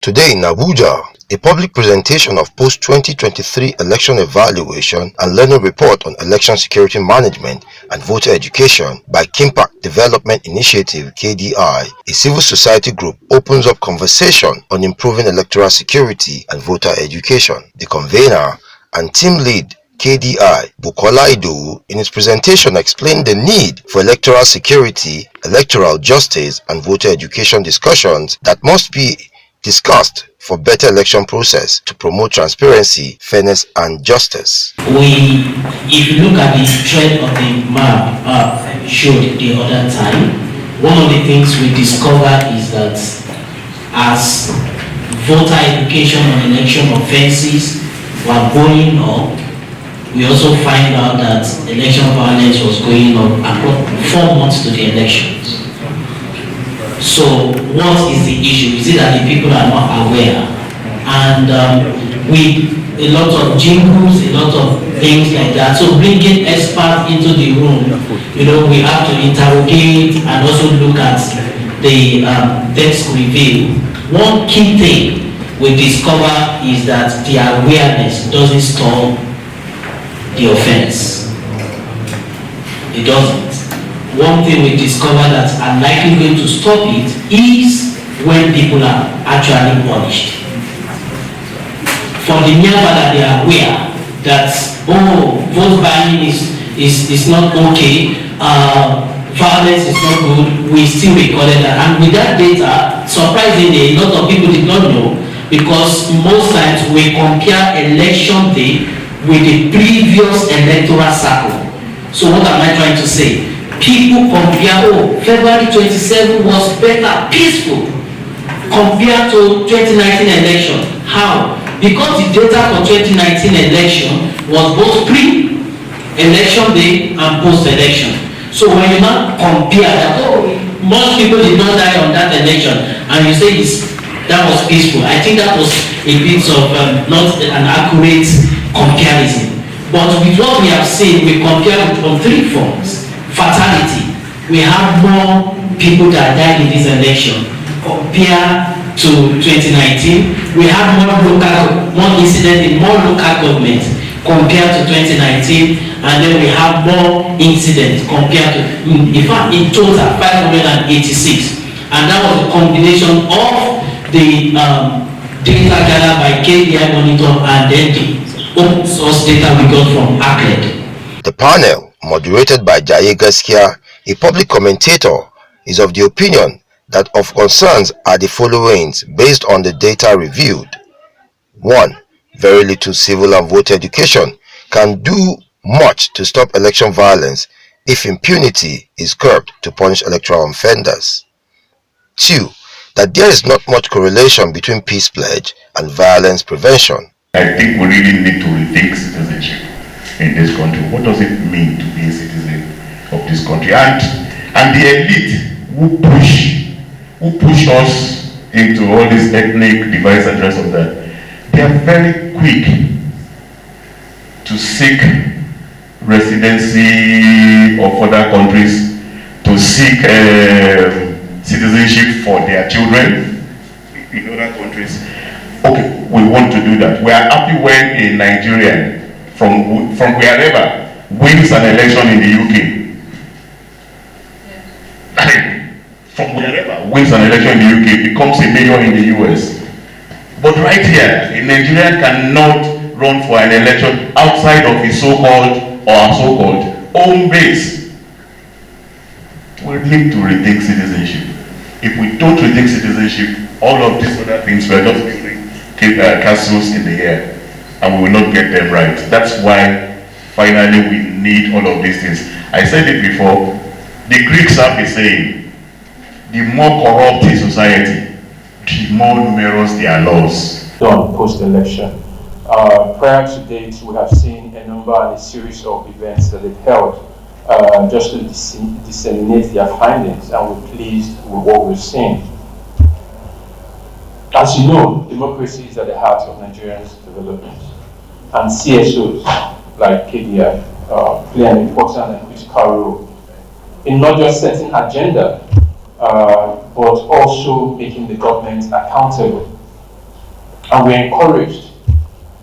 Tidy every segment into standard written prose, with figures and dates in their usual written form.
Today in Abuja, a public presentation of post-2023 election evaluation and learning report on election security management and voter education by Kimpact Development Initiative (KDI), a civil society group, opens up conversation on improving electoral security and voter education. The convener and team lead KDI, Bukola Idowu, in his presentation explained the need for electoral security, electoral justice, and voter education discussions that must be discussed for better election process to promote transparency, fairness, and justice. If you look at the trend of the map I showed the other time, one of the things we discover is that as voter education on election offenses were going up, we also find out that election violence was going up across 4 months to the elections. So what is the issue? Is it that the people are not aware? And with a lot of jingles, a lot of things like that. So bringing experts into the room, we have to interrogate and also look at the text review. One key thing we discover is that the awareness doesn't stop the offense. It doesn't. One thing we discover that are likely going to stop it is when people are actually punished. For the mere fact that they are aware that vote buying is not okay, violence is not good, we still recorded that. And with that data, surprisingly, a lot of people did not know, because most times we compare election day with the previous electoral cycle. So what am I trying to say? People compare, February 27 was better, peaceful, compared to 2019 election. How? Because the data for 2019 election was both pre-election day and post-election. So when you now compare that, most people did not die on that election, and you say that was peaceful, I think that was a bit of not an accurate comparison. But with what we have seen, we compare it on 3 forms. Fatality, we have more people that died in this election compared to 2019. We have more incidents in more local governments compared to 2019, and then we have more incidents compared to, in fact, in total 586, and that was a combination of the data gathered by KDI Monitor and then the open source data we got from ACLED. The panel, moderated by Jaye Gaskia, a public commentator, is of the opinion that of concerns are the following based on the data reviewed. 1. Very little civil and voter education can do much to stop election violence if impunity is curbed to punish electoral offenders. 2. That there is not much correlation between peace pledge and violence prevention. I think we really need to rethink citizenship in this country. What does it mean to be a citizen of this country? And the elite who push us into all this ethnic divides and rest of that, they are very quick to seek residency of other countries, to seek citizenship for their children in other countries. Okay, we want to do that. We are happy when a Nigerian from wherever wins an election in the UK. From wherever wins an election in the UK, becomes a mayor in the US. But right here, a Nigerian cannot run for an election outside of his so-called or our so-called home base. We need to rethink citizenship. If we don't rethink citizenship, all of these other things we're just building castles in the air, and we will not get them right. That's why finally we need all of these things. I said it before, the Greeks have a saying, the more corrupt a society, the more numerous their laws. Done post-election. Prior to date, we have seen a number and a series of events that they've held just to disseminate their findings, and we're pleased with what we've seen. As you know, democracy is at the heart of Nigerians' development, and CSOs like KDI play an important and critical role in not just setting agenda, but also making the government accountable And we're encouraged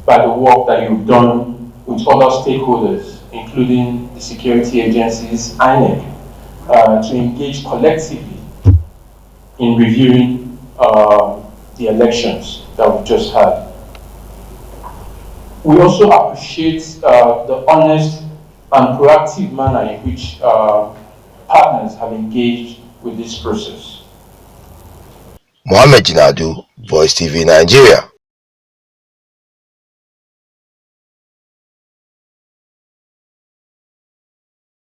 by the work that you've done with other stakeholders, including the security agencies, INEC, to engage collectively in reviewing the elections that we've just had. We also appreciate the honest and proactive manner in which partners have engaged with this process. Mohammed Jinadu, Voicetv Nigeria.